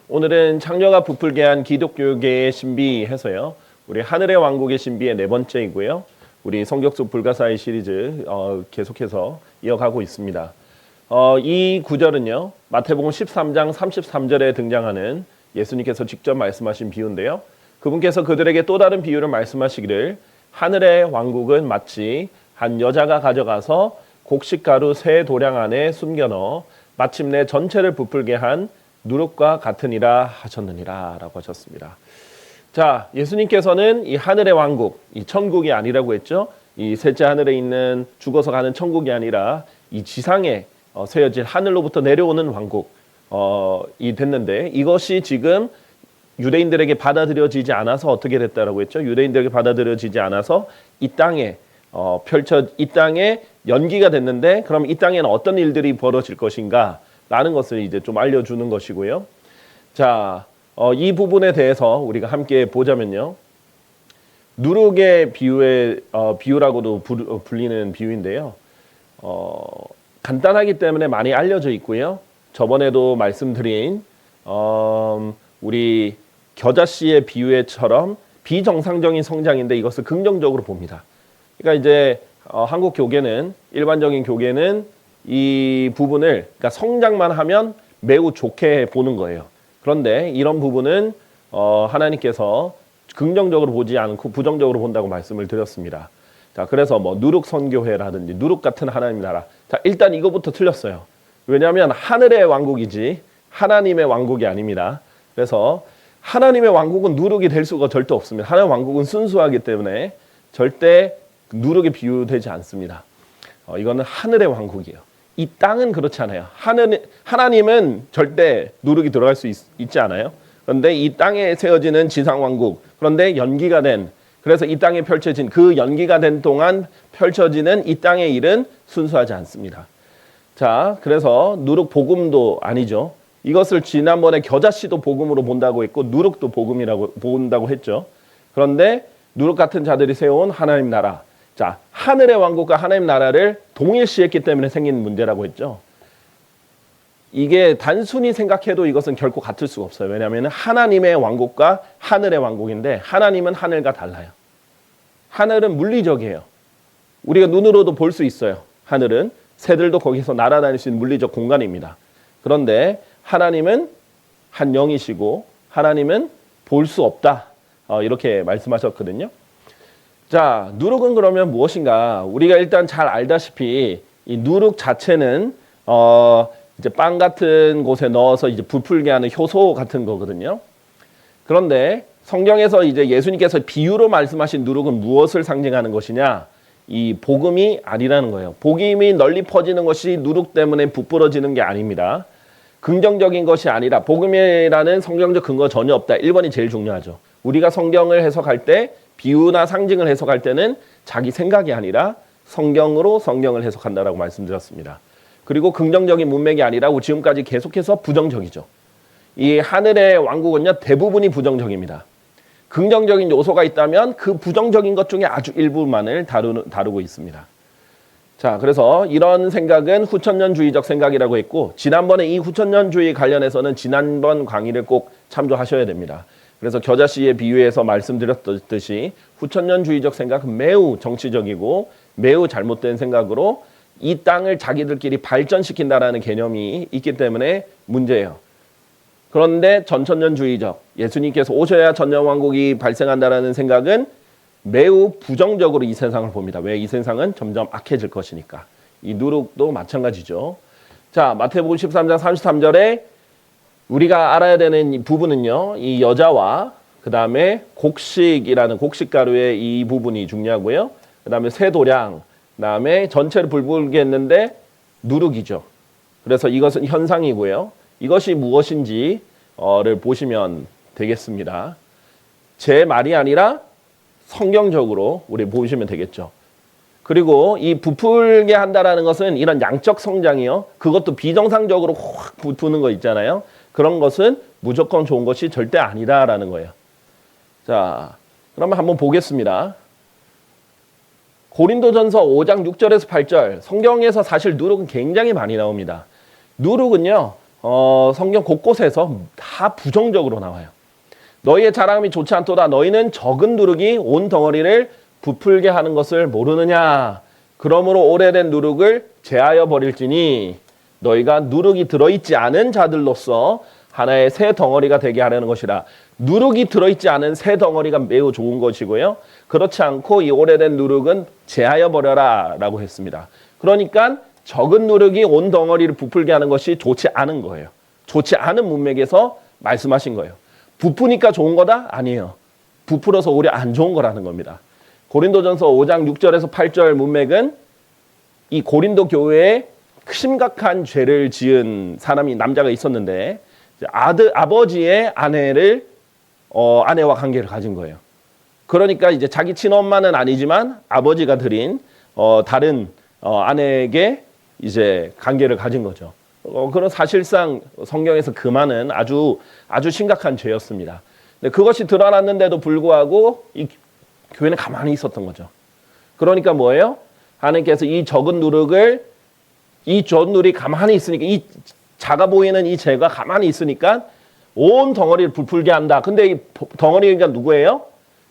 오늘은 창녀가 부풀게 한 기독교계의 신비 해서요. 우리 하늘의 왕국의 신비의 네 번째이고요. 우리 성격속 불가사의 시리즈 계속해서 이어가고 있습니다. 이 구절은요. 마태복음 13장 33절에 등장하는 예수님께서 직접 말씀하신 비유인데요. 그분께서 그들에게 또 다른 비유를 말씀하시기를 하늘의 왕국은 마치 한 여자가 가져가서 곡식가루 세 도량 안에 숨겨넣어 마침내 전체를 부풀게 한 누룩과 같으니라 하셨느니라 라고 하셨습니다. 자, 예수님께서는 이 하늘의 왕국, 이 천국이 아니라고 했죠. 이 셋째 하늘에 있는 죽어서 가는 천국이 아니라 이 지상에 세워질 하늘로부터 내려오는 왕국이 됐는데, 이것이 지금 유대인들에게 받아들여지지 않아서 어떻게 됐다라고 했죠. 유대인들에게 받아들여지지 않아서 이 땅에 이 땅에 연기가 됐는데, 그럼 이 땅에는 어떤 일들이 벌어질 것인가 라는 것을 이제 좀 알려주는 것이고요. 자, 이 부분에 대해서 우리가 함께 보자면요. 누룩의 비유라고도 불리는 비유인데요. 간단하기 때문에 많이 알려져 있고요. 저번에도 말씀드린 우리 겨자씨의 비유처럼 비정상적인 성장인데 이것을 긍정적으로 봅니다. 그러니까 이제 한국 교계는, 일반적인 교계는 이 부분을, 그러니까 성장만 하면 매우 좋게 보는 거예요. 그런데 이런 부분은 하나님께서 긍정적으로 보지 않고 부정적으로 본다고 말씀을 드렸습니다. 자, 그래서 뭐 누룩 선교회라든지 누룩 같은 하나님 나라. 자, 일단 이거부터 틀렸어요. 왜냐하면 하늘의 왕국이지 하나님의 왕국이 아닙니다. 그래서 하나님의 왕국은 누룩이 될 수가 절대 없습니다. 하나님의 왕국은 순수하기 때문에 절대 누룩에 비유되지 않습니다. 이거는 하늘의 왕국이에요. 이 땅은 그렇지 않아요. 하나님은 절대 누룩이 들어갈 수 있지 않아요. 그런데 이 땅에 세워지는 지상왕국, 그런데 연기가 된, 그래서 이 땅에 펼쳐진, 그 연기가 된 동안 펼쳐지는 이 땅의 일은 순수하지 않습니다. 자, 그래서 누룩 복음도 아니죠. 이것을 지난번에 겨자씨도 복음으로 본다고 했고 누룩도 복음이라고 본다고 했죠. 그런데 누룩 같은 자들이 세운 하나님 나라, 자, 하늘의 왕국과 하나님 나라를 동일시했기 때문에 생긴 문제라고 했죠. 이게 단순히 생각해도 이것은 결코 같을 수가 없어요. 왜냐하면 하나님의 왕국과 하늘의 왕국인데, 하나님은 하늘과 달라요. 하늘은 물리적이에요. 우리가 눈으로도 볼 수 있어요. 하늘은 새들도 거기서 날아다닐 수 있는 물리적 공간입니다. 그런데 하나님은 한 영이시고 하나님은 볼 수 없다, 이렇게 말씀하셨거든요. 자, 누룩은 그러면 무엇인가? 우리가 일단 잘 알다시피 이 누룩 자체는 이제 빵 같은 곳에 넣어서 이제 부풀게 하는 효소 같은 거거든요. 그런데 성경에서 이제 예수님께서 비유로 말씀하신 누룩은 무엇을 상징하는 것이냐? 이 복음이 아니라는 거예요. 복음이 널리 퍼지는 것이 누룩 때문에 부풀어지는 게 아닙니다. 긍정적인 것이 아니라, 복음이라는 성경적 근거 전혀 없다. 1번이 제일 중요하죠. 우리가 성경을 해석할 때, 비유나 상징을 해석할 때는 자기 생각이 아니라 성경으로 성경을 해석한다라고 말씀드렸습니다. 그리고 긍정적인 문맥이 아니라 지금까지 계속해서 부정적이죠. 이 하늘의 왕국은요, 대부분이 부정적입니다. 긍정적인 요소가 있다면 그 부정적인 것 중에 아주 일부만을 다루고 있습니다. 자, 그래서 이런 생각은 후천년주의적 생각이라고 했고, 지난번에 이 후천년주의 관련해서는 지난번 강의를 꼭 참조하셔야 됩니다. 그래서 겨자씨의 비유에서 말씀드렸듯이 후천년주의적 생각은 매우 정치적이고 매우 잘못된 생각으로 이 땅을 자기들끼리 발전시킨다라는 개념이 있기 때문에 문제예요. 그런데 전천년주의적, 예수님께서 오셔야 천년왕국이 발생한다라는 생각은 매우 부정적으로 이 세상을 봅니다. 왜? 이 세상은 점점 악해질 것이니까. 이 누룩도 마찬가지죠. 자, 마태복음 13장 33절에 우리가 알아야 되는 이 부분은요, 이 여자와 그 다음에 곡식이라는 곡식가루의 이 부분이 중요하고요. 그 다음에 세도량, 그 다음에 전체를 불불게 했는데 누룩이죠. 그래서 이것은 현상이고요. 이것이 무엇인지를 보시면 되겠습니다. 제 말이 아니라 성경적으로 우리 보시면 되겠죠. 그리고 이 부풀게 한다라는 것은 이런 양적 성장이요. 그것도 비정상적으로 확 부푸는 거 있잖아요. 그런 것은 무조건 좋은 것이 절대 아니다라는 거예요. 자, 그러면 한번 보겠습니다. 고린도전서 5장 6절에서 8절, 성경에서 사실 누룩은 굉장히 많이 나옵니다. 누룩은요, 성경 곳곳에서 다 부정적으로 나와요. 너희의 자랑함이 좋지 않도다. 너희는 적은 누룩이 온 덩어리를 부풀게 하는 것을 모르느냐. 그러므로 오래된 누룩을 제하여 버릴지니 너희가 누룩이 들어있지 않은 자들로서 하나의 새 덩어리가 되게 하려는 것이라. 누룩이 들어있지 않은 새 덩어리가 매우 좋은 것이고요. 그렇지 않고 이 오래된 누룩은 제하여 버려라 라고 했습니다. 그러니까 적은 누룩이 온 덩어리를 부풀게 하는 것이 좋지 않은 거예요. 좋지 않은 문맥에서 말씀하신 거예요. 부푸니까 좋은 거다? 아니에요. 부풀어서 오히려 안 좋은 거라는 겁니다. 고린도전서 5장 6절에서 8절 문맥은 이 고린도 교회에 심각한 죄를 지은 사람이 남자가 있었는데 아버지의 아내와 관계를 가진 거예요. 그러니까 이제 자기 친엄마는 아니지만 아버지가 드린 다른 아내에게 이제 관계를 가진 거죠. 그런 사실상 성경에서 금하는 아주 심각한 죄였습니다. 근데 그것이 드러났는데도 불구하고 이 교회는 가만히 있었던 거죠. 그러니까 뭐예요? 하나님께서 이 적은 누룩을 이 젖누리 가만히 있으니까 이 작아 보이는 이 죄가 가만히 있으니까 온 덩어리를 부풀게 한다. 근데 이 덩어리가 누구예요?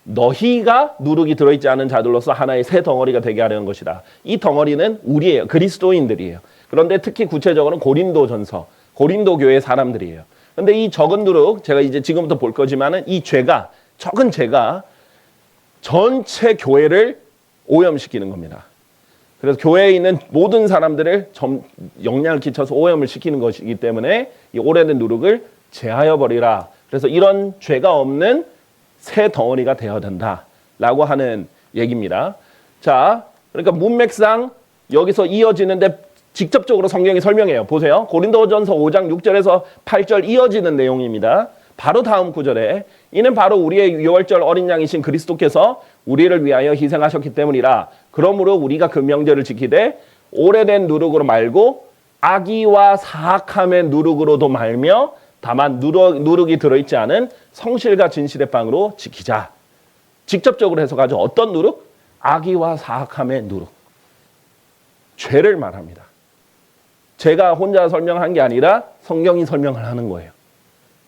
너희가 누룩이 들어있지 않은 자들로서 하나의 새 덩어리가 되게 하려는 것이다. 이 덩어리는 우리예요. 그리스도인들이에요. 그런데 특히 구체적으로는 고린도 교회 사람들이에요. 근데 이 적은 누룩, 제가 이제 지금부터 볼 거지만은 이 죄가, 적은 죄가 전체 교회를 오염시키는 겁니다. 그래서 교회에 있는 모든 사람들을 영향을 끼쳐서 오염을 시키는 것이기 때문에 이 오래된 누룩을 제하여 버리라. 그래서 이런 죄가 없는 새 덩어리가 되어야 된다라고 하는 얘기입니다. 자, 그러니까 문맥상 여기서 이어지는데 직접적으로 성경이 설명해요. 보세요. 고린도전서 5장 6절에서 8절 이어지는 내용입니다. 바로 다음 구절에 이는 바로 우리의 유월절 어린 양이신 그리스도께서 우리를 위하여 희생하셨기 때문이라. 그러므로 우리가 그 명절을 지키되 오래된 누룩으로 말고 악의와 사악함의 누룩으로도 말며 다만 누룩이 들어있지 않은 성실과 진실의 빵으로 지키자. 직접적으로 해석하죠. 어떤 누룩? 악의와 사악함의 누룩. 죄를 말합니다. 제가 혼자 설명한 게 아니라 성경이 설명을 하는 거예요.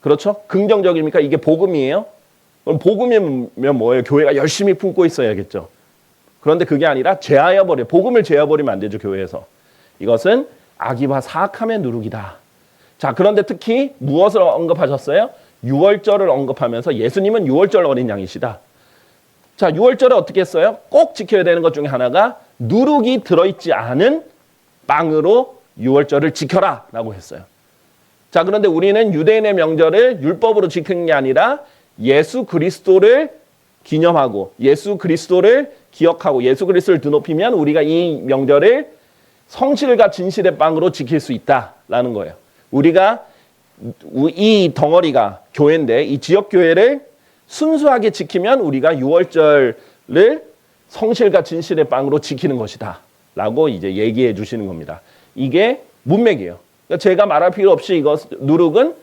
그렇죠? 긍정적입니까? 이게 복음이에요? 그럼 복음이면 뭐예요? 교회가 열심히 품고 있어야겠죠. 그런데 그게 아니라 복음을 제어버리면 안 되죠, 교회에서. 이것은 악의와 사악함의 누룩이다. 자, 그런데 특히 무엇을 언급하셨어요? 유월절을 언급하면서 예수님은 유월절 어린 양이시다. 자, 유월절에 어떻게 했어요? 꼭 지켜야 되는 것 중에 하나가 누룩이 들어있지 않은 빵으로 유월절을 지켜라 라고 했어요. 자, 그런데 우리는 유대인의 명절을 율법으로 지키는 게 아니라 예수 그리스도를 기념하고 예수 그리스도를 기억하고 예수 그리스도를 드높이면 우리가 이 명절을 성실과 진실의 빵으로 지킬 수 있다라는 거예요. 우리가 이 덩어리가 교회인데 이 지역교회를 순수하게 지키면 우리가 유월절을 성실과 진실의 빵으로 지키는 것이다 라고 이제 얘기해 주시는 겁니다. 이게 문맥이에요. 그러니까 제가 말할 필요 없이 누룩은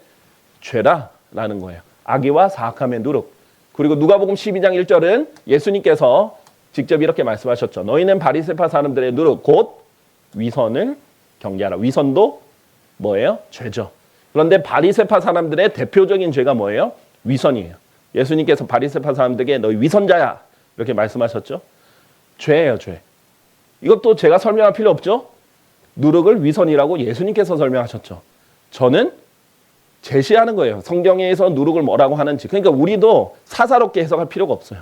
죄라라는 거예요. 악의와 사악함의 누룩. 그리고 누가복음 12장 1절은 예수님께서 직접 이렇게 말씀하셨죠. 너희는 바리새파 사람들의 누룩 곧 위선을 경계하라. 위선도 뭐예요? 죄죠. 그런데 바리새파 사람들의 대표적인 죄가 뭐예요? 위선이에요. 예수님께서 바리새파 사람들에게 너희 위선자야 이렇게 말씀하셨죠. 죄예요, 죄. 이것도 제가 설명할 필요 없죠. 누룩을 위선이라고 예수님께서 설명하셨죠. 저는 제시하는 거예요. 성경에서 누룩을 뭐라고 하는지. 그러니까 우리도 사사롭게 해석할 필요가 없어요.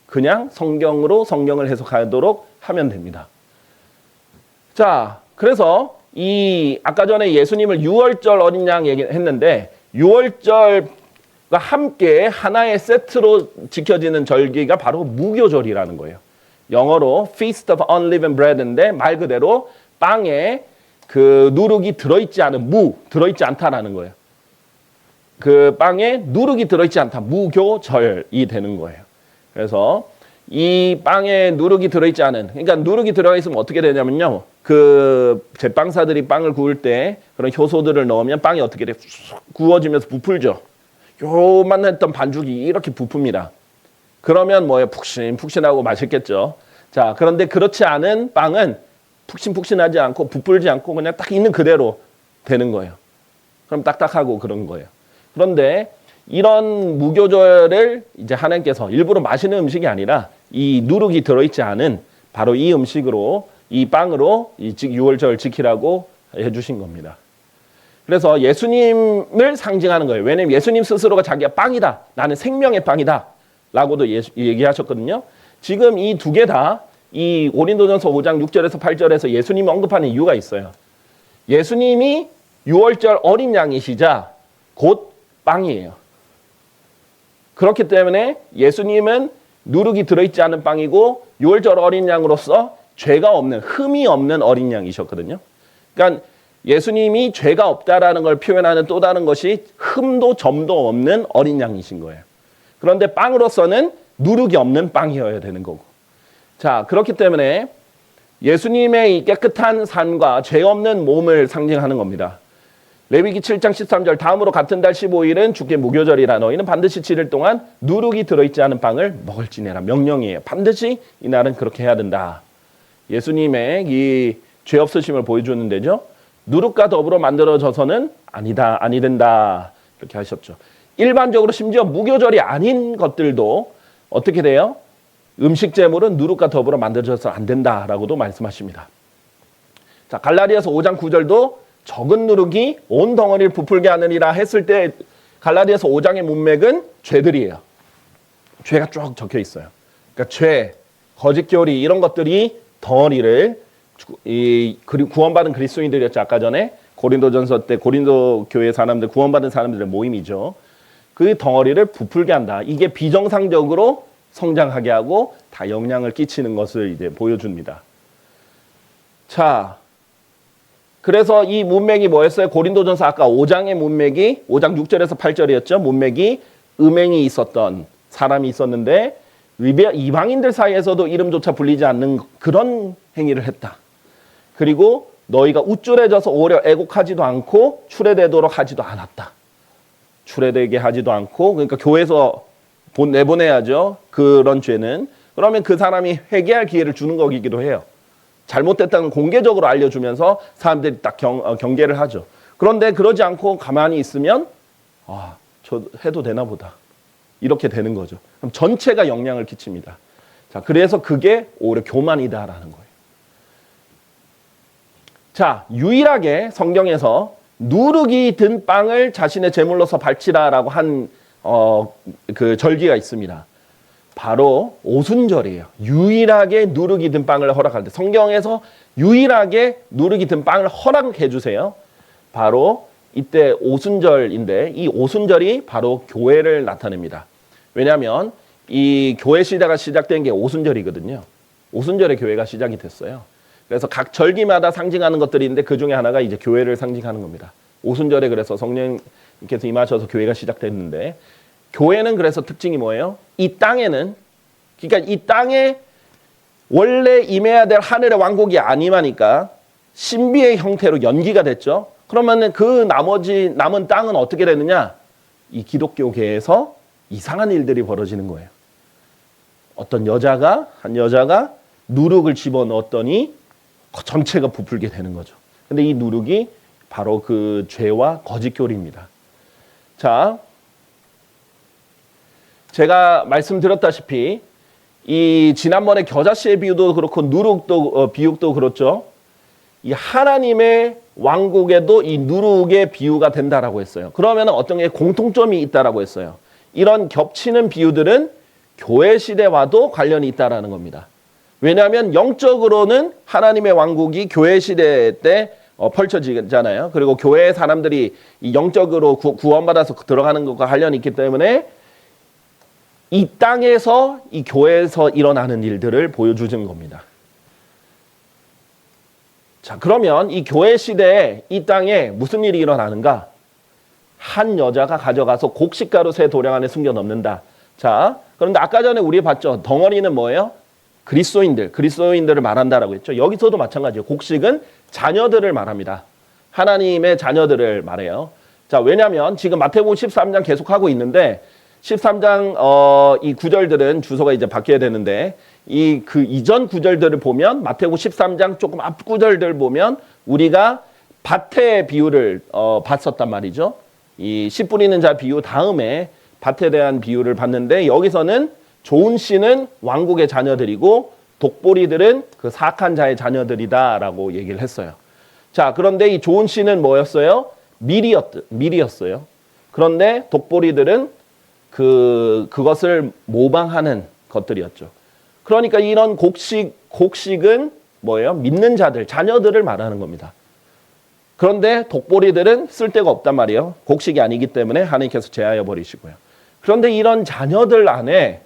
그냥 성경으로 성경을 해석하도록 하면 됩니다. 자, 그래서 아까 전에 예수님을 유월절 어린 양 얘기했는데 유월절과 함께 하나의 세트로 지켜지는 절기가 바로 무교절이라는 거예요. 영어로 Feast of Unleavened Bread인데 말 그대로 빵에 그 누룩이 들어있지 않다라는 거예요. 그 빵에 누룩이 들어있지 않다. 무교절이 되는 거예요. 그래서 이 빵에 누룩이 들어있지 않은, 그러니까 누룩이 들어가 있으면 어떻게 되냐면요. 그 제빵사들이 빵을 구울 때 그런 효소들을 넣으면 빵이 어떻게 돼? 구워지면서 부풀죠. 요만 했던 반죽이 이렇게 부풉니다. 그러면 뭐예요? 푹신푹신하고 맛있겠죠. 자, 그런데 그렇지 않은 빵은 푹신푹신하지 않고 부풀지 않고 그냥 딱 있는 그대로 되는 거예요. 그럼 딱딱하고 그런 거예요. 그런데 이런 무교절을 이제 하나님께서 일부러 마시는 음식이 아니라 이 누룩이 들어있지 않은 바로 이 음식으로 이 빵으로 이 유월절 지키라고 해주신 겁니다. 그래서 예수님을 상징하는 거예요. 왜냐하면 예수님 스스로가 자기가 빵이다. 나는 생명의 빵이다. 라고도 얘기하셨거든요. 지금 이 두 개 다 이 고린도전서 5장 6절에서 8절에서 예수님이 언급하는 이유가 있어요. 예수님이 유월절 어린 양이시자 곧 빵이에요. 그렇기 때문에 예수님은 누룩이 들어있지 않은 빵이고 유월절 어린 양으로서 죄가 없는, 흠이 없는 어린 양이셨거든요. 그러니까 예수님이 죄가 없다라는 걸 표현하는 또 다른 것이 흠도 점도 없는 어린 양이신 거예요. 그런데 빵으로서는 누룩이 없는 빵이어야 되는 거고. 자, 그렇기 때문에 예수님의 이 깨끗한 산과 죄 없는 몸을 상징하는 겁니다. 레위기 7장 13절 다음으로 같은 달 15일은 주께 무교절이라 너희는 반드시 7일 동안 누룩이 들어있지 않은 빵을 먹을지니라 명령이에요. 반드시 이날은 그렇게 해야 된다. 예수님의 이 죄 없으심을 보여주는 데죠. 누룩과 더불어 만들어져서는 아니다, 아니 된다 이렇게 하셨죠. 일반적으로 심지어 무교절이 아닌 것들도 어떻게 돼요? 음식 제물은 누룩과 더불어 만들어져서 안 된다라고도 말씀하십니다. 자, 갈라디아서 5장 9절도 적은 누룩이 온 덩어리를 부풀게 하느니라 했을 때 갈라디아서 5장의 문맥은 죄들이에요. 죄가 쭉 적혀 있어요. 그러니까 죄, 거짓교리 이런 것들이 덩어리를 구원받은 그리스도인들이었죠. 아까 전에 고린도전서 때 고린도 교회 사람들 구원받은 사람들의 모임이죠. 그 덩어리를 부풀게 한다. 이게 비정상적으로 성장하게 하고 다 영향을 끼치는 것을 이제 보여줍니다. 자, 그래서 이 문맥이 뭐였어요? 고린도전서 아까 5장의 문맥이 5장 6절에서 8절이었죠. 문맥이 음행이 있었던 사람이 있었는데 이방인들 사이에서도 이름조차 불리지 않는 그런 행위를 했다. 그리고 너희가 우쭐해져서 오히려 애곡하지도 않고 추례되도록 하지도 않았다. 추례되게 하지도 않고 그러니까 교회에서 내보내야죠. 그런 죄는. 그러면 그 사람이 회개할 기회를 주는 거기도 해요. 잘못됐다는 공개적으로 알려주면서 사람들이 딱 경계를 하죠. 그런데 그러지 않고 가만히 있으면 저 해도 되나 보다. 이렇게 되는 거죠. 그럼 전체가 영향을 끼칩니다. 자, 그래서 그게 오히려 교만이다라는 거예요. 자, 유일하게 성경에서 누룩이 든 빵을 자신의 제물로서 바치라라고 한 그 절기가 있습니다. 바로 오순절이에요. 유일하게 누룩이 든 빵을 허락할 때 성경에서 유일하게 누룩이 든 빵을 허락해 주세요. 바로 이때 오순절인데 이 오순절이 바로 교회를 나타냅니다. 왜냐하면 이 교회 시대가 시작된 게 오순절이거든요. 오순절에 교회가 시작이 됐어요. 그래서 각 절기마다 상징하는 것들이 있는데 그 중에 하나가 이제 교회를 상징하는 겁니다. 오순절에 그래서 성령께서 임하셔서 교회가 시작됐는데 교회는 그래서 특징이 뭐예요? 이 땅에는 그러니까 이 땅에 원래 임해야 될 하늘의 왕국이 안 임하니까 신비의 형태로 연기가 됐죠. 그러면 그 나머지 남은 땅은 어떻게 되느냐? 이 기독교계에서 이상한 일들이 벌어지는 거예요. 어떤 한 여자가 누룩을 집어넣었더니 전체가 부풀게 되는 거죠. 근데 이 누룩이 바로 그 죄와 거짓교리입니다. 자, 제가 말씀드렸다시피 이 지난번에 겨자씨의 비유도 그렇고 누룩도 비유도 그렇죠. 이 하나님의 왕국에도 이 누룩의 비유가 된다라고 했어요. 그러면 어떤 게 공통점이 있다라고 했어요. 이런 겹치는 비유들은 교회 시대와도 관련이 있다라는 겁니다. 왜냐하면 영적으로는 하나님의 왕국이 교회 시대 때 펼쳐지잖아요. 그리고 교회 사람들이 이 영적으로 구원받아서 들어가는 것과 관련이 있기 때문에 이 땅에서 이 교회에서 일어나는 일들을 보여주는 겁니다. 자, 그러면 이 교회 시대에 이 땅에 무슨 일이 일어나는가? 한 여자가 가져가서 곡식가루 새 도량 안에 숨겨 넣는다. 자, 그런데 아까 전에 우리 봤죠? 덩어리는 뭐예요? 그리스도인들을 말한다라고 했죠. 여기서도 마찬가지예요. 곡식은 자녀들을 말합니다. 하나님의 자녀들을 말해요. 자, 왜냐하면 지금 마태복음 13장 계속하고 있는데 13장 이 구절들은 주소가 이제 바뀌어야 되는데 그 이전 구절들을 보면 마태복음 13장 조금 앞 구절들 보면 우리가 밭의 비유를 봤었단 말이죠. 이 씨 뿌리는 자 비유 다음에 밭에 대한 비유를 봤는데 여기서는 좋은 씨는 왕국의 자녀들이고 독보리들은 그 사악한 자의 자녀들이다라고 얘기를 했어요. 자, 그런데 이 좋은 씨는 뭐였어요? 밀이었어요. 그런데 독보리들은 그것을 모방하는 것들이었죠. 그러니까 이런 곡식은 뭐예요? 믿는 자들, 자녀들을 말하는 겁니다. 그런데 독보리들은 쓸데가 없단 말이에요. 곡식이 아니기 때문에 하나님께서 제하여 버리시고요. 그런데 이런 자녀들 안에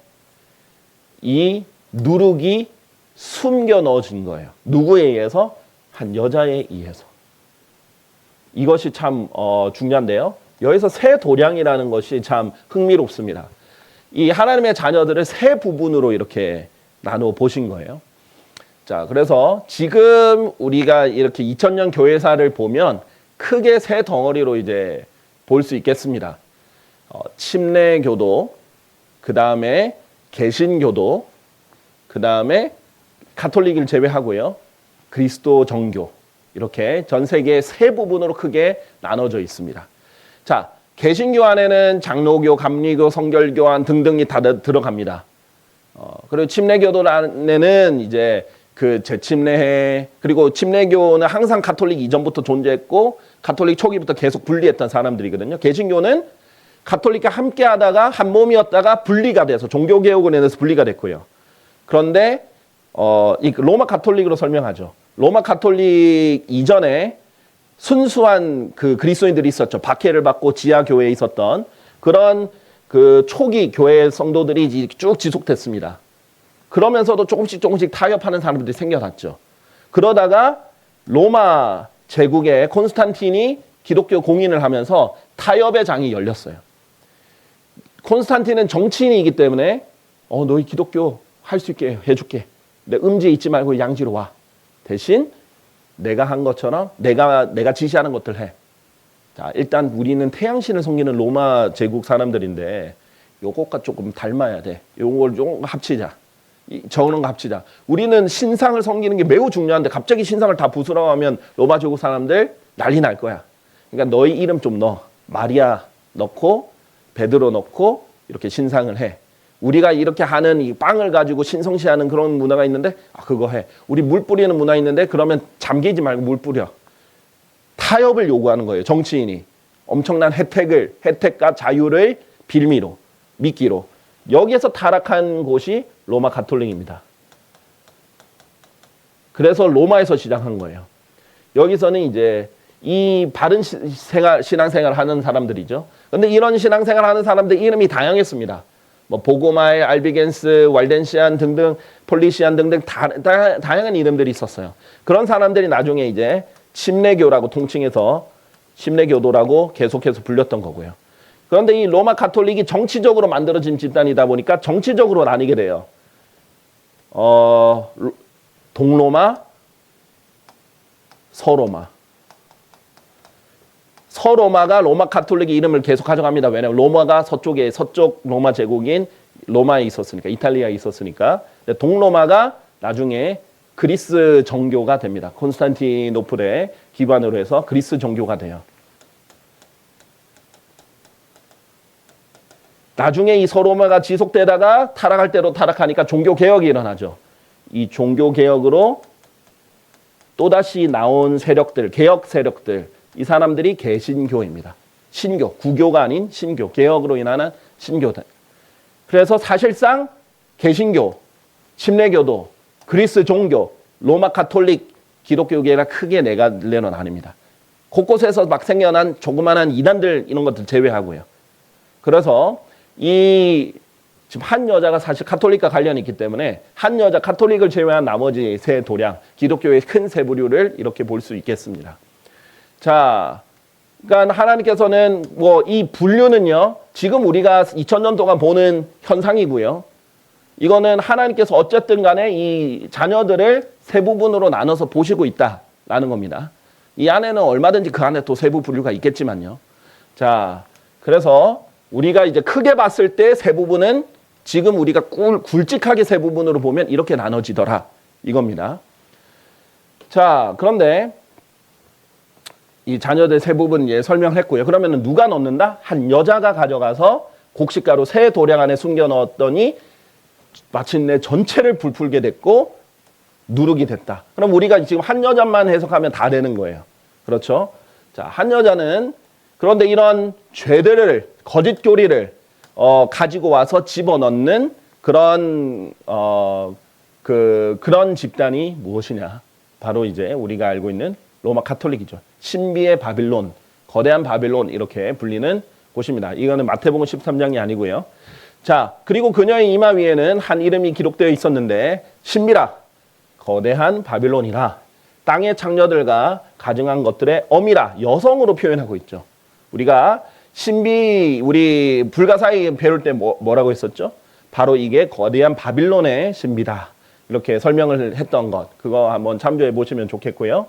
이 누룩이 숨겨 넣어진 거예요. 누구에 의해서? 한 여자에 의해서. 이것이 참 중요한데요. 여기서 세 도량이라는 것이 참 흥미롭습니다. 이 하나님의 자녀들을 세 부분으로 이렇게 나누어 보신 거예요. 자, 그래서 지금 우리가 이렇게 2000년 교회사를 보면 크게 세 덩어리로 이제 볼 수 있겠습니다. 침례교도, 그 다음에 개신교도, 그 다음에 가톨릭을 제외하고요. 그리스도 정교. 이렇게 전 세계 세 부분으로 크게 나눠져 있습니다. 자, 개신교 안에는 장로교, 감리교, 성결교환 등등이 다 들어갑니다. 그리고 침례교도 안에는 이제 그 재침례회, 그리고 침례교는 항상 가톨릭 이전부터 존재했고 가톨릭 초기부터 계속 분리했던 사람들이거든요. 개신교는 가톨릭과 함께 하다가 한 몸이었다가 분리가 돼서 종교개혁을 인해서 분리가 됐고요. 그런데 이 로마 가톨릭으로 설명하죠. 로마 가톨릭 이전에 순수한 그 그리스도인들이 있었죠. 박해를 받고 지하 교회에 있었던 그런 그 초기 교회 성도들이 쭉 지속됐습니다. 그러면서도 조금씩 타협하는 사람들이 생겨났죠. 그러다가 로마 제국의 콘스탄틴이 기독교 공인을 하면서 타협의 장이 열렸어요. 콘스탄틴은 정치인이기 때문에 너희 기독교 할 수 있게 해줄게. 내 음지에 있지 말고 양지로 와. 대신 내가 한 것처럼 내가 지시하는 것들 해. 자, 일단 우리는 태양신을 섬기는 로마 제국 사람들인데 요것과 조금 닮아야 돼. 요걸 좀 합치자. 저거는 합치자. 우리는 신상을 섬기는 게 매우 중요한데 갑자기 신상을 다 부수라고 로마 제국 사람들 난리 날 거야. 그러니까 너희 이름 좀 넣어. 마리아 넣고 베드로 넣고 이렇게 신상을 해. 우리가 이렇게 하는 이 빵을 가지고 신성시하는 그런 문화가 있는데 그거 해. 우리 물 뿌리는 문화 있는데 그러면 잠기지 말고 물 뿌려. 타협을 요구하는 거예요. 정치인이. 엄청난 혜택과 자유를 빌미로, 미끼로. 여기에서 타락한 곳이 로마 가톨릭입니다. 그래서 로마에서 시작한 거예요. 여기서는 이제 이 바른 신앙생활을 하는 사람들이죠. 그런데 이런 신앙생활을 하는 사람들 이름이 다양했습니다. 뭐 보고마일, 알비겐스, 왈덴시안 등등, 폴리시안 등등 다양한 이름들이 있었어요. 그런 사람들이 나중에 이제 침례교라고 통칭해서 침례교도라고 계속해서 불렸던 거고요. 그런데 이 로마 가톨릭이 정치적으로 만들어진 집단이다 보니까 정치적으로 나뉘게 돼요. 동로마, 서로마. 서로마가 로마 가톨릭의 이름을 계속 가져갑니다. 왜냐하면 로마가 서쪽 로마 제국인 로마에 있었으니까, 이탈리아에 있었으니까. 동로마가 나중에 그리스 정교가 됩니다. 콘스탄티노플의 기반으로 해서 그리스 정교가 돼요. 나중에 이 서로마가 지속되다가 타락할 대로 타락하니까 종교개혁이 일어나죠. 이 종교개혁으로 또다시 나온 세력들, 개혁 세력들, 이 사람들이 개신교입니다. 신교, 구교가 아닌 신교, 개혁으로 인한 신교들. 그래서 사실상 개신교, 침례교도, 그리스 종교, 로마 가톨릭, 기독교계가 크게 네 갈래로 나뉩니다. 곳곳에서 막 생겨난 조그마한 이단들 이런 것들 제외하고요. 그래서 지금 한 여자가 사실 가톨릭과 관련이 있기 때문에 한 여자 가톨릭을 제외한 나머지 세 도량, 기독교의 큰 세 부류를 이렇게 볼 수 있겠습니다. 자, 그러니까 하나님께서는 이 분류는요, 지금 우리가 2000년 동안 보는 현상이고요. 이거는 하나님께서 어쨌든 간에 이 자녀들을 세 부분으로 나눠서 보시고 있다라는 겁니다. 이 안에는 얼마든지 그 안에 또 세부 분류가 있겠지만요. 자, 그래서 우리가 이제 크게 봤을 때 세 부분은 지금 우리가 굵직하게 세 부분으로 보면 이렇게 나눠지더라 이겁니다. 자, 그런데 이 자녀들 세 부분 설명을 했고요. 그러면 누가 넣는다? 한 여자가 가져가서 곡식가루 세 도량 안에 숨겨 넣었더니 마침내 전체를 불풀게 됐고 누룩이 됐다. 그럼 우리가 지금 한 여자만 해석하면 다 되는 거예요. 그렇죠? 자, 한 여자는 그런데 이런 죄들을 거짓 교리를 가지고 와서 집어넣는 그런 그런 집단이 무엇이냐? 바로 이제 우리가 알고 있는 로마 카톨릭이죠. 신비의 바빌론, 거대한 바빌론 이렇게 불리는 곳입니다. 이거는 마태복음 13장이 아니고요. 자, 그리고 그녀의 이마 위에는 한 이름이 기록되어 있었는데 신비라, 거대한 바빌론이라, 땅의 창녀들과 가증한 것들의 어미라, 여성으로 표현하고 있죠. 우리가 신비, 우리 불가사의 배울 때 뭐라고 했었죠? 바로 이게 거대한 바빌론의 신비다. 이렇게 설명을 했던 것. 그거 한번 참조해 보시면 좋겠고요.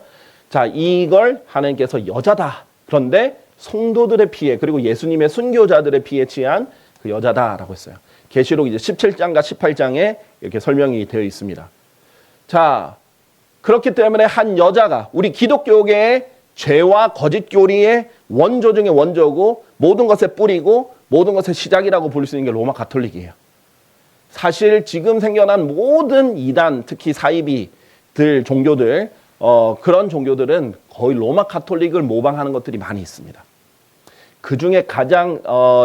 자, 이걸 하나님께서 여자다. 그런데 성도들의 피해, 그리고 예수님의 순교자들의 피해 취한 그 여자다라고 했어요. 계시록 이제 17장과 18장에 이렇게 설명이 되어 있습니다. 자, 그렇기 때문에 한 여자가 우리 기독교계의 죄와 거짓 교리의 원조 중에 원조고 모든 것의 뿌리고 모든 것의 시작이라고 볼 수 있는 게 로마 가톨릭이에요. 사실 지금 생겨난 모든 이단, 특히 사이비들 종교들, 그런 종교들은 거의 로마 가톨릭을 모방하는 것들이 많이 있습니다. 그 중에 가장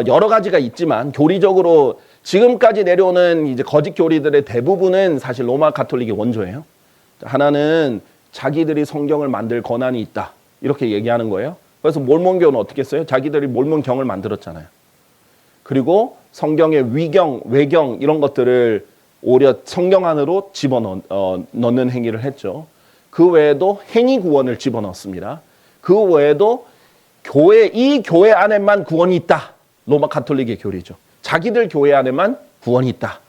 여러 가지가 있지만 교리적으로 지금까지 내려오는 이제 거짓 교리들의 대부분은 사실 로마 가톨릭의 원조예요. 하나는 자기들이 성경을 만들 권한이 있다 이렇게 얘기하는 거예요. 그래서 몰몬교는 어떻게 했어요? 자기들이 몰몬경을 만들었잖아요. 그리고 성경의 위경, 외경 이런 것들을 오히려 성경 안으로 집어넣는 행위를 했죠. 그 외에도 행위 구원을 집어넣습니다. 그 외에도 이 교회 안에만 구원이 있다. 로마 가톨릭의 교리죠. 자기들 교회 안에만 구원이 있다.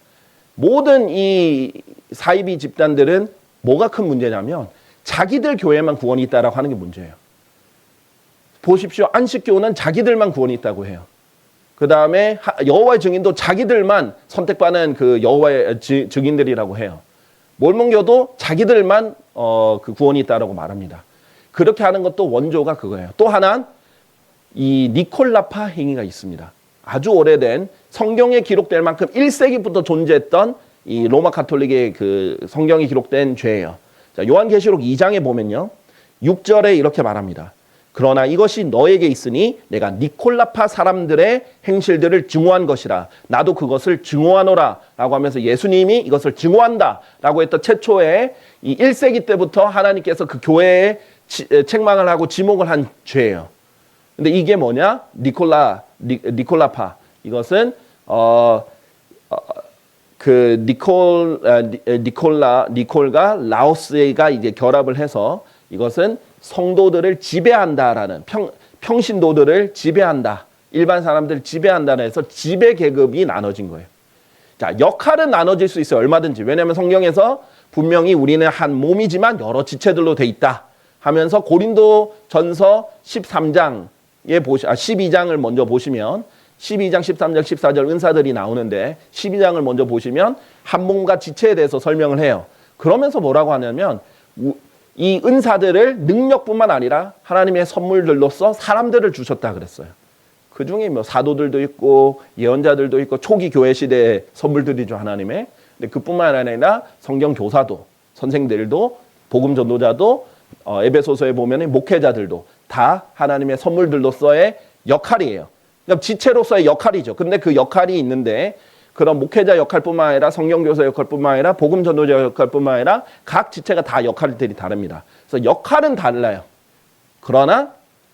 모든 이 사이비 집단들은 뭐가 큰 문제냐면 자기들 교회만 구원이 있다라고 하는 게 문제예요. 보십시오. 안식교는 자기들만 구원이 있다고 해요. 그 다음에 여호와의 증인도 자기들만 선택받는 그 여호와의 증인들이라고 해요. 몰몬교도 자기들만 그 구원이 있다라고 말합니다. 그렇게 하는 것도 원조가 그거예요. 또 하나 이 니콜라파 행위가 있습니다. 아주 오래된 성경에 기록될 만큼 1세기부터 존재했던 이 로마 가톨릭의 그 성경에 기록된 죄예요. 자, 요한계시록 2장에 보면요. 6절에 이렇게 말합니다. 그러나 이것이 너에게 있으니 내가 니콜라파 사람들의 행실들을 증오한 것이라. 나도 그것을 증오하노라 라고 하면서 예수님이 이것을 증오한다 라고 했던 최초의 이 1세기 때부터 하나님께서 그 교회에 책망을 하고 지목을 한 죄예요. 근데 이게 뭐냐? 니콜라파. 이것은 니콜과 라오스가 이제 결합을 해서 이것은 성도들을 지배한다라는 평신도들을 지배한다. 일반 사람들을 지배한다는 해서 지배 계급이 나눠진 거예요. 자, 역할은 나눠질 수 있어요. 얼마든지. 왜냐하면 성경에서 분명히 우리는 한 몸이지만 여러 지체들로 돼 있다 하면서 고린도전서 12장을 먼저 보시면 12장, 13장, 14절 은사들이 나오는데 12장을 먼저 보시면 한 몸과 지체에 대해서 설명을 해요. 그러면서 뭐라고 하냐면 이 은사들을 능력뿐만 아니라 하나님의 선물들로서 사람들을 주셨다 그랬어요. 그 중에 뭐 사도들도 있고 예언자들도 있고 초기 교회 시대의 선물들이죠, 하나님의. 근데 그뿐만 아니라 성경 교사도, 선생들도, 복음 전도자도, 에베소서에 보면 목회자들도 다 하나님의 선물들로서의 역할이에요. 그러니까 지체로서의 역할이죠. 근데 그 역할이 있는데 그런 목회자 역할뿐만 아니라 성경교사 역할뿐만 아니라 복음 전도자 역할뿐만 아니라 각 지체가 다 역할들이 다릅니다. 그래서 역할은 달라요. 그러나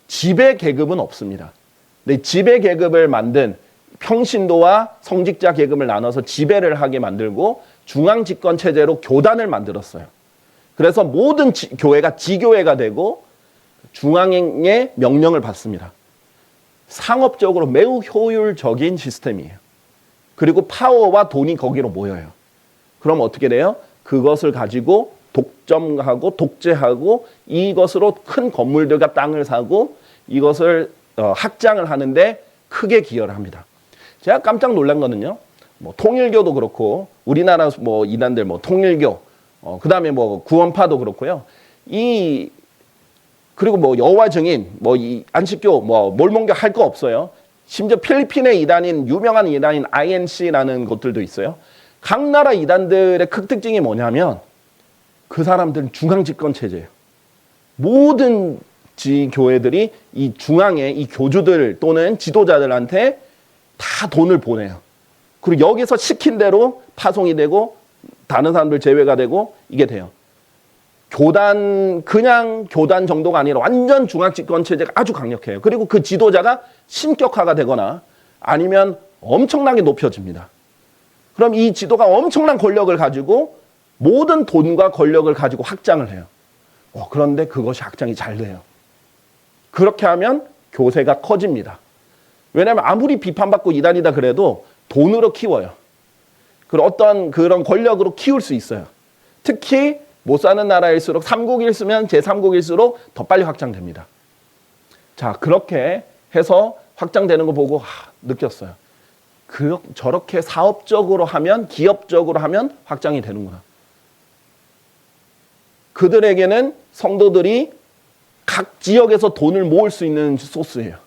지배 계급은 없습니다. 근데 지배 계급을 만든 평신도와 성직자 계급을 나눠서 지배를 하게 만들고 중앙 집권 체제로 교단을 만들었어요. 그래서 모든 교회가 지교회가 되고 중앙의 명령을 받습니다. 상업적으로 매우 효율적인 시스템이에요. 그리고 파워와 돈이 거기로 모여요. 그럼 어떻게 돼요? 그것을 가지고 독점하고 독재하고 이것으로 큰 건물들과 땅을 사고 이것을 확장을 하는데 크게 기여를 합니다. 제가 깜짝 놀란 거는요. 뭐 통일교도 그렇고 우리나라 뭐 이단들 뭐 통일교, 그다음에 뭐 구원파도 그렇고요. 이 그리고 뭐 여호와 증인, 뭐 이 안식교, 뭐 몰몬교 할 거 없어요. 심지어 필리핀의 이단인 유명한 이단인 INC라는 것들도 있어요. 각 나라 이단들의 특징이 뭐냐면 그 사람들은 중앙 집권 체제예요. 모든 교회들이 이 중앙에 이 교주들 또는 지도자들한테 다 돈을 보내요. 그리고 여기서 시킨 대로 파송이 되고 다른 사람들 제외가 되고 이게 돼요. 교단, 그냥 교단 정도가 아니라 완전 중앙 집권 체제가 아주 강력해요. 그리고 그 지도자가 신격화가 되거나 아니면 엄청나게 높여집니다. 그럼 이 지도가 엄청난 권력을 가지고 모든 돈과 권력을 가지고 확장을 해요. 그런데 그것이 확장이 잘 돼요. 그렇게 하면 교세가 커집니다. 왜냐하면 아무리 비판받고 이단이다 그래도 돈으로 키워요. 그리고 어떤 그런 권력으로 키울 수 있어요. 특히 못 사는 나라일수록 삼국일수면 제3국일수록 더 빨리 확장됩니다. 자, 그렇게 해서 확장되는 거 보고 느꼈어요. 저렇게 사업적으로 하면, 기업적으로 하면 확장이 되는구나. 그들에게는 성도들이 각 지역에서 돈을 모을 수 있는 소스예요.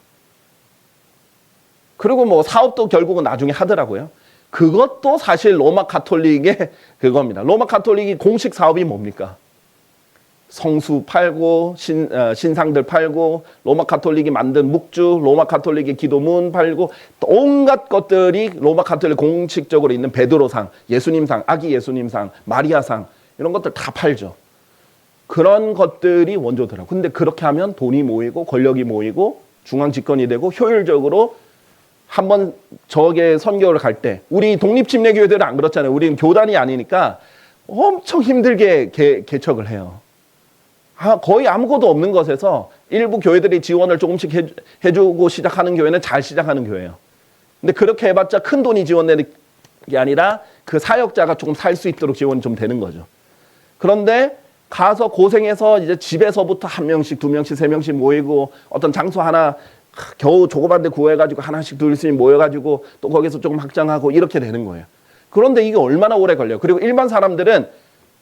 그리고 뭐 사업도 결국은 나중에 하더라고요. 그것도 사실 로마 가톨릭의 그겁니다. 로마 가톨릭이 공식 사업이 뭡니까? 성수 팔고 신상들 팔고 로마 가톨릭이 만든 묵주, 로마 가톨릭의 기도문 팔고 온갖 것들이 로마 가톨릭 공식적으로 있는 베드로상, 예수님상, 아기 예수님상, 마리아상 이런 것들 다 팔죠. 그런 것들이 원조더라고요. 근데 그렇게 하면 돈이 모이고 권력이 모이고 중앙 집권이 되고 효율적으로 한번 저게 선교를 갈 때 우리 독립침례교회들은 안 그렇잖아요. 우리는 교단이 아니니까 엄청 힘들게 개척을 해요. 거의 아무것도 없는 것에서 일부 교회들이 지원을 조금씩 해주고 시작하는 교회는 잘 시작하는 교회예요. 근데 그렇게 해봤자 큰 돈이 지원되는 게 아니라 그 사역자가 조금 살 수 있도록 지원이 좀 되는 거죠. 그런데 가서 고생해서 이제 집에서부터 한 명씩, 두 명씩, 세 명씩 모이고 어떤 장소 하나 겨우 조그만 데 구해가지고 하나씩 둘씩 모여가지고 또 거기서 조금 확장하고 이렇게 되는 거예요. 그런데 이게 얼마나 오래 걸려요. 그리고 일반 사람들은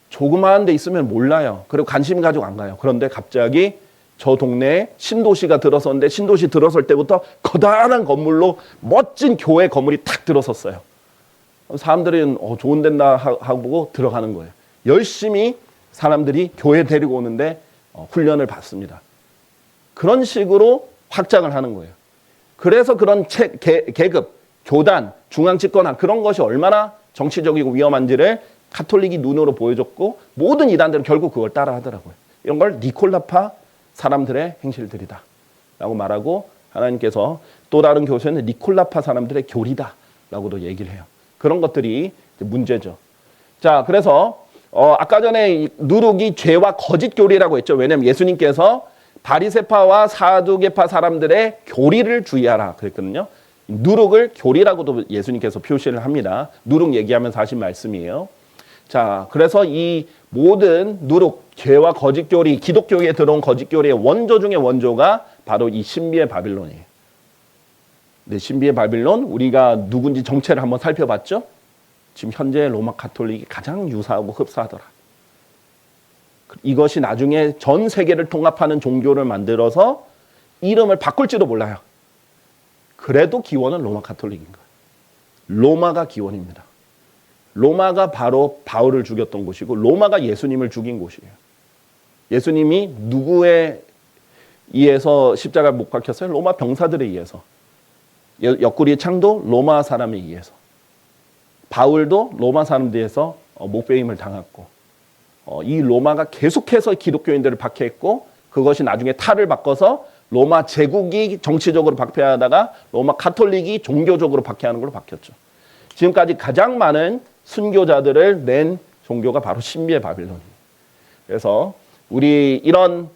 조그마한 데 있으면 몰라요. 그리고 관심 가지고 안 가요. 그런데 갑자기 저 동네에 신도시가 들어섰는데 신도시 들어설 때부터 커다란 건물로 멋진 교회 건물이 탁 들어섰어요. 사람들은 좋은 데나 하고 들어가는 거예요. 열심히 사람들이 교회 데리고 오는데 훈련을 받습니다. 그런 식으로 확장을 하는 거예요. 그래서 그런 계급, 교단, 중앙집권화 그런 것이 얼마나 정치적이고 위험한지를 가톨릭이 눈으로 보여줬고 모든 이단들은 결국 그걸 따라 하더라고요. 이런 걸 니콜라파 사람들의 행실들이다 라고 말하고 하나님께서 또 다른 교수는 니콜라파 사람들의 교리다 라고도 얘기를 해요. 그런 것들이 문제죠. 자, 그래서 아까 전에 누룩이 죄와 거짓 교리라고 했죠. 왜냐하면 예수님께서 바리새파와 사두개파 사람들의 교리를 주의하라 그랬거든요. 누룩을 교리라고도 예수님께서 표시를 합니다. 누룩 얘기하면서 하신 말씀이에요. 자, 그래서 이 모든 누룩, 죄와 거짓 교리, 기독교에 들어온 거짓 교리의 원조 중에 원조가 바로 이 신비의 바빌론이에요. 네, 신비의 바빌론, 우리가 누군지 정체를 한번 살펴봤죠? 지금 현재 로마 가톨릭이 가장 유사하고 흡사하더라. 이것이 나중에 전 세계를 통합하는 종교를 만들어서 이름을 바꿀지도 몰라요. 그래도 기원은 로마 가톨릭인 거예요. 로마가 기원입니다. 로마가 바로 바울을 죽였던 곳이고 로마가 예수님을 죽인 곳이에요. 예수님이 누구에 의해서 십자가에 못 박혔어요? 로마 병사들에 의해서. 옆구리의 창도 로마 사람에 의해서. 바울도 로마 사람들에서 목베임을 당했고 이 로마가 계속해서 기독교인들을 박해했고 그것이 나중에 탈을 바꿔서 로마 제국이 정치적으로 박해하다가 로마 가톨릭이 종교적으로 박해하는 걸로 바뀌었죠. 지금까지 가장 많은 순교자들을 낸 종교가 바로 신비의 바빌론이에요. 그래서 우리 이런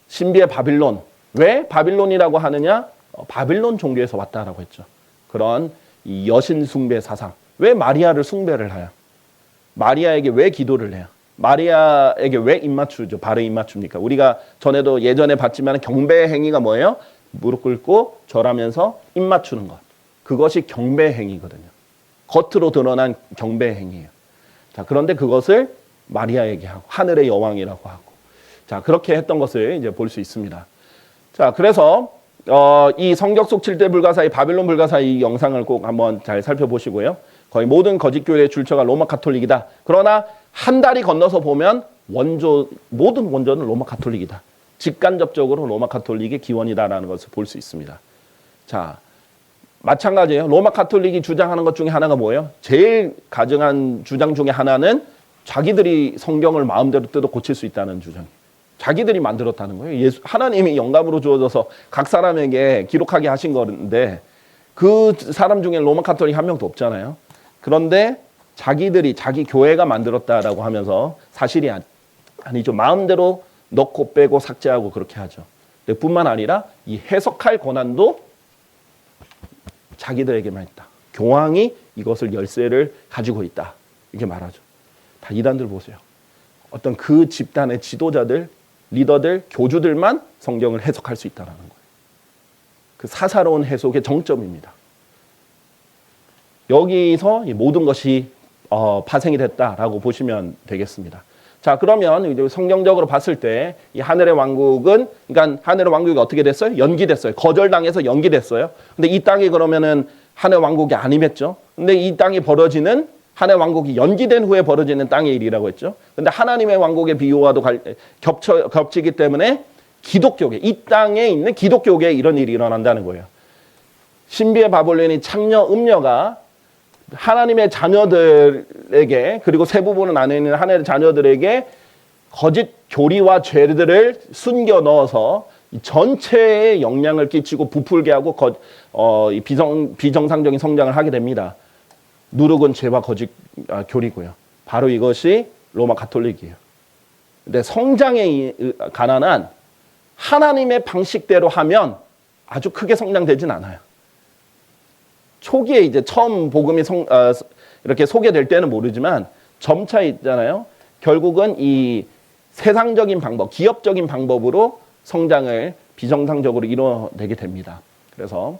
신비의 바빌론, 왜 바빌론이라고 하느냐? 바빌론 종교에서 왔다라고 했죠. 그런 이 여신 숭배 사상. 왜 마리아를 숭배를 해요? 마리아에게 왜 기도를 해요? 마리아에게 왜 입맞추죠? 발에 입맞춥니까? 우리가 전에도 예전에 봤지만 경배 행위가 뭐예요? 무릎 꿇고 절하면서 입맞추는 것. 그것이 경배 행위거든요. 겉으로 드러난 경배 행위예요. 자, 그런데 그것을 마리아에게 하고 하늘의 여왕이라고 하고 자, 그렇게 했던 것을 이제 볼 수 있습니다. 자, 그래서 이 성경 속 7대 불가사의 바빌론 불가사의 영상을 꼭 한번 잘 살펴보시고요. 거의 모든 거짓 교회의 출처가 로마 가톨릭이다. 그러나 한 다리 건너서 보면 모든 원조는 로마 가톨릭이다. 직간접적으로 로마 가톨릭의 기원이다라는 것을 볼 수 있습니다. 자, 마찬가지예요. 로마 가톨릭이 주장하는 것 중에 하나가 뭐예요? 제일 가증한 주장 중에 하나는 자기들이 성경을 마음대로 뜯어 고칠 수 있다는 주장이에요. 자기들이 만들었다는 거예요. 하나님이 영감으로 주어져서 각 사람에게 기록하게 하신 건데 그 사람 중에 로마 가톨릭 한 명도 없잖아요. 그런데 자기 교회가 만들었다라고 하면서 사실이 아니죠. 마음대로 넣고 빼고 삭제하고 그렇게 하죠. 뿐만 아니라 이 해석할 권한도 자기들에게만 있다. 교황이 이것을 열쇠를 가지고 있다. 이렇게 말하죠. 다 이단들 보세요. 어떤 그 집단의 지도자들, 리더들, 교주들만 성경을 해석할 수 있다는 거예요. 그 사사로운 해석의 정점입니다. 여기서 모든 것이 파생이 됐다라고 보시면 되겠습니다. 자, 그러면 이제 성경적으로 봤을 때 이 하늘의 왕국은, 그러니까 하늘의 왕국이 어떻게 됐어요? 연기됐어요. 거절당해서 연기됐어요. 근데 이 땅이 그러면은 하늘의 왕국이 아니겠죠? 근데 이 땅이 벌어지는 하늘의 왕국이 연기된 후에 벌어지는 땅의 일이라고 했죠. 근데 하나님의 왕국의 비유와도 겹치기 때문에 기독교계, 이 땅에 있는 기독교계에 이런 일이 일어난다는 거예요. 신비의 바벨론이 창녀, 음녀가 하나님의 자녀들에게, 그리고 세 부분은 안에 있는 하나님의 자녀들에게 거짓 교리와 죄들을 숨겨 넣어서 전체에 영향을 끼치고 부풀게 하고 비정상적인 성장을 하게 됩니다. 누룩은 죄와 거짓 교리고요. 바로 이것이 로마 가톨릭이에요. 근데 성장에 가난한 하나님의 방식대로 하면 아주 크게 성장되진 않아요. 초기에 이제 처음 복음이 이렇게 소개될 때는 모르지만 점차 있잖아요. 결국은 이 세상적인 방법, 기업적인 방법으로 성장을 비정상적으로 이뤄내게 됩니다. 그래서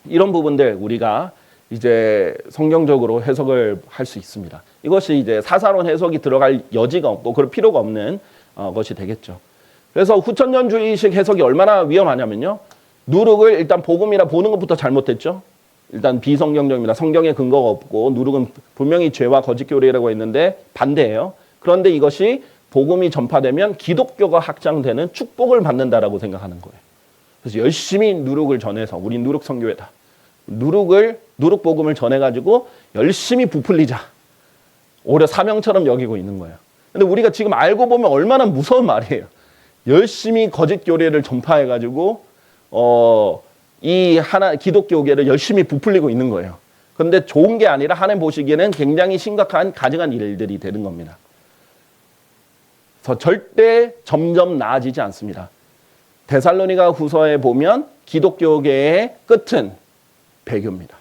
이런 부분들 우리가 이제 성경적으로 해석을 할 수 있습니다. 이것이 이제 사사로운 해석이 들어갈 여지가 없고 그럴 필요가 없는 것이 되겠죠. 그래서 후천년주의식 해석이 얼마나 위험하냐면요. 누룩을 일단 복음이라 보는 것부터 잘못됐죠. 일단 비성경적입니다. 성경에 근거가 없고 누룩은 분명히 죄와 거짓 교리라고 했는데 반대예요. 그런데 이것이 복음이 전파되면 기독교가 확장되는 축복을 받는다라고 생각하는 거예요. 그래서 열심히 누룩을 전해서 우리 누룩 선교회다. 누룩 복음을 전해가지고 열심히 부풀리자. 오히려 사명처럼 여기고 있는 거예요. 근데 우리가 지금 알고 보면 얼마나 무서운 말이에요. 열심히 거짓 교리를 전파해가지고 기독교계를 열심히 부풀리고 있는 거예요. 그런데 좋은 게 아니라 하나님 보시기에는 굉장히 심각한 가증한 일들이 되는 겁니다. 그래서 절대 점점 나아지지 않습니다. 데살로니가 후서에 보면 기독교계의 끝은 배교입니다.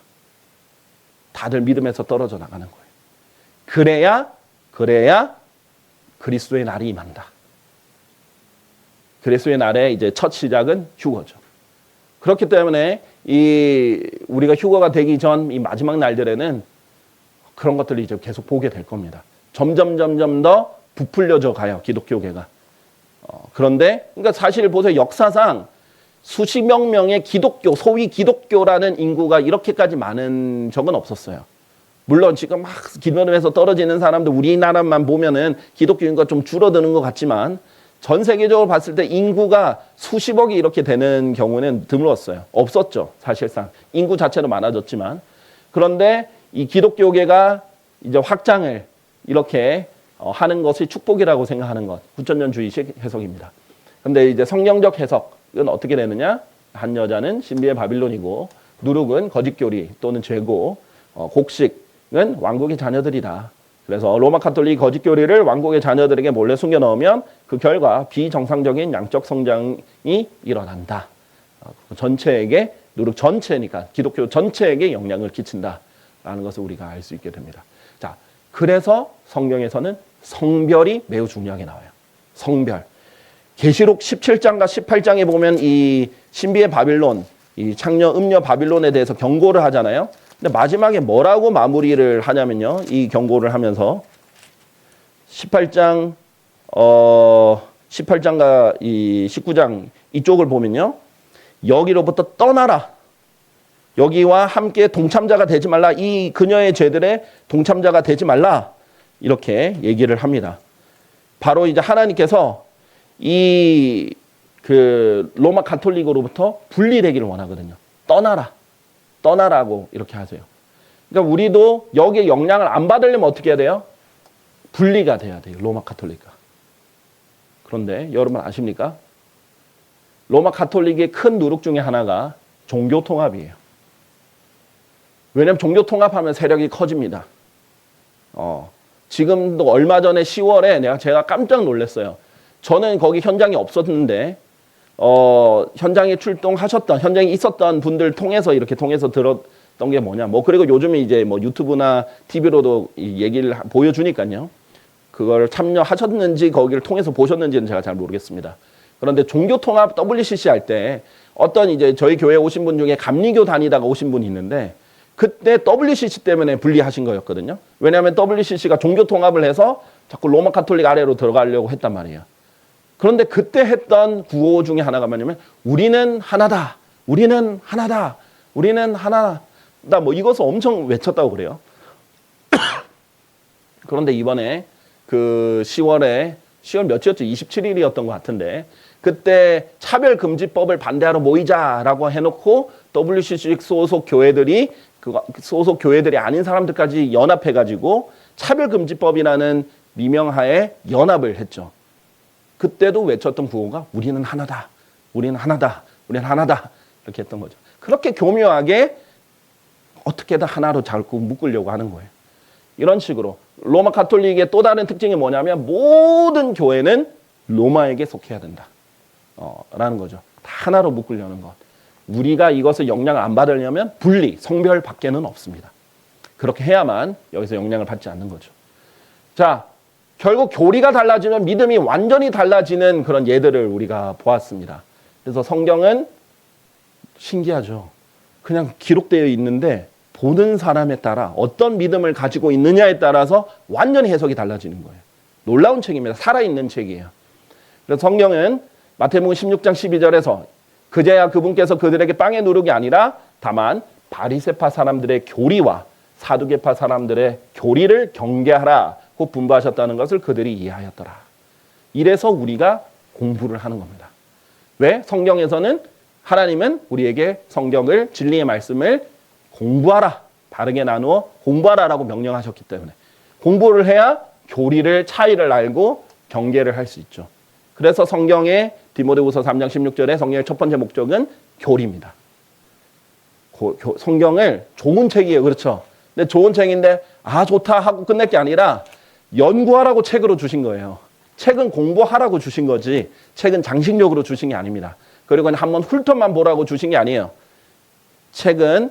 다들 믿음에서 떨어져 나가는 거예요. 그래야 그리스도의 날이 임한다. 그리스도의 날의 이제 첫 시작은 휴거죠. 그렇기 때문에 우리가 휴거가 되기 전 이 마지막 날들에는 그런 것들을 이제 계속 보게 될 겁니다. 점점 더 부풀려져 가요, 기독교계가. 그런데 그러니까 사실 보세요. 역사상 수십억 명의 소위 기독교라는 인구가 이렇게까지 많은 적은 없었어요. 물론 지금 막 기독교에서 떨어지는 사람들 우리나라만 보면은 기독교 인구가 좀 줄어드는 것 같지만 전 세계적으로 봤을 때 인구가 수십억이 이렇게 되는 경우는 드물었어요. 없었죠. 사실상 인구 자체도 많아졌지만. 그런데 이 기독교계가 이제 확장을 이렇게 하는 것이 축복이라고 생각하는 것, 후천년주의식 해석입니다. 그런데 이제 성경적 해석은 어떻게 되느냐? 한 여자는 신비의 바빌론이고 누룩은 거짓교리 또는 죄고 곡식은 왕국의 자녀들이다. 그래서 로마 가톨릭 거짓교리를 왕국의 자녀들에게 몰래 숨겨 넣으면 그 결과 비정상적인 양적 성장이 일어난다. 전체에게, 누룩 전체니까 기독교 전체에게 영향을 끼친다라는 것을 우리가 알 수 있게 됩니다. 자, 그래서 성경에서는 성별이 매우 중요하게 나와요. 성별. 계시록 17장과 18장에 보면 이 신비의 바빌론, 이 창녀, 음녀 바빌론에 대해서 경고를 하잖아요. 근데 마지막에 뭐라고 마무리를 하냐면요. 이 경고를 하면서 18장 18장과 이 19장 이쪽을 보면요. 여기로부터 떠나라. 여기와 함께 동참자가 되지 말라. 이 그녀의 죄들의 동참자가 되지 말라. 이렇게 얘기를 합니다. 바로 이제 하나님께서 이 그 로마 가톨릭으로부터 분리되기를 원하거든요. 떠나라. 떠나라고 이렇게 하세요. 그러니까 우리도 여기에 영향을 안 받으려면 어떻게 해야 돼요? 분리가 돼야 돼요. 로마 가톨릭과. 그런데 여러분 아십니까? 로마 가톨릭의 큰 누룩 중에 하나가 종교 통합이에요. 왜냐하면 종교 통합하면 세력이 커집니다. 지금도 얼마 전에 10월에 제가 깜짝 놀랐어요. 저는 거기 현장에 없었는데 현장에 출동하셨던 현장에 있었던 분들 통해서 들었던 게 뭐냐. 그리고 요즘에 이제 유튜브나 TV로도 이 얘기를 보여주니까요. 그걸 참여하셨는지 거기를 통해서 보셨는지는 제가 잘 모르겠습니다. 그런데 종교통합 WCC 할 때 어떤 이제 저희 교회에 오신 분 중에 감리교 다니다가 오신 분이 있는데 그때 WCC 때문에 분리하신 거였거든요. 왜냐하면 WCC가 종교통합을 해서 자꾸 로마 가톨릭 아래로 들어가려고 했단 말이에요. 그런데 그때 했던 구호 중에 하나가 뭐냐면 우리는 하나다. 우리는 하나다. 우리는 하나다. 이것을 엄청 외쳤다고 그래요. 그런데 이번에 그 10월 며칠이었죠? 27일이었던 것 같은데 그때 차별금지법을 반대하러 모이자라고 해놓고 WCC 소속 교회들이 소속 교회들이 아닌 사람들까지 연합해가지고 차별금지법이라는 미명하에 연합을 했죠. 그때도 외쳤던 구호가 우리는 하나다. 우리는 하나다. 우리는 하나다. 이렇게 했던 거죠. 그렇게 교묘하게 어떻게든 하나로 자꾸 묶으려고 하는 거예요. 이런 식으로 로마 가톨릭의 또 다른 특징이 뭐냐면 모든 교회는 로마에게 속해야 된다. 라는 거죠. 다 하나로 묶으려는 것. 우리가 이것을 영향을 안 받으려면 분리, 성별 밖에는 없습니다. 그렇게 해야만 여기서 영향을 받지 않는 거죠. 자, 결국 교리가 달라지면 믿음이 완전히 달라지는 그런 예들을 우리가 보았습니다. 그래서 성경은 신기하죠. 그냥 기록되어 있는데 보는 사람에 따라 어떤 믿음을 가지고 있느냐에 따라서 완전히 해석이 달라지는 거예요. 놀라운 책입니다. 살아있는 책이에요. 그래서 성경은 마태복음 16장 12절에서 그제야 그분께서 그들에게 빵의 누룩이 아니라 다만 바리새파 사람들의 교리와 사두개파 사람들의 교리를 경계하라고 분부하셨다는 것을 그들이 이해하였더라. 이래서 우리가 공부를 하는 겁니다. 왜? 성경에서는 하나님은 우리에게 성경을 진리의 말씀을 공부하라. 바르게 나누어 공부하라라고 명령하셨기 때문에 공부를 해야 교리를 차이를 알고 경계를 할 수 있죠. 그래서 성경의 디모데후서 3장 16절에 성경의 첫 번째 목적은 교리입니다. 성경을 좋은 책이에요. 그렇죠? 근데 좋은 책인데 좋다 하고 끝낼 게 아니라 연구하라고 책으로 주신 거예요. 책은 공부하라고 주신 거지 책은 장식력으로 주신 게 아닙니다. 그리고 한번 훑어만 보라고 주신 게 아니에요. 책은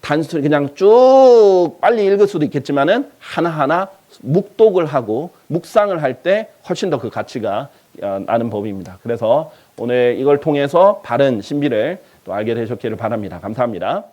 단순히 그냥 쭉 빨리 읽을 수도 있겠지만은 하나하나 묵독을 하고 묵상을 할 때 훨씬 더 그 가치가 나는 법입니다. 그래서 오늘 이걸 통해서 바른 신비를 또 알게 되셨기를 바랍니다. 감사합니다.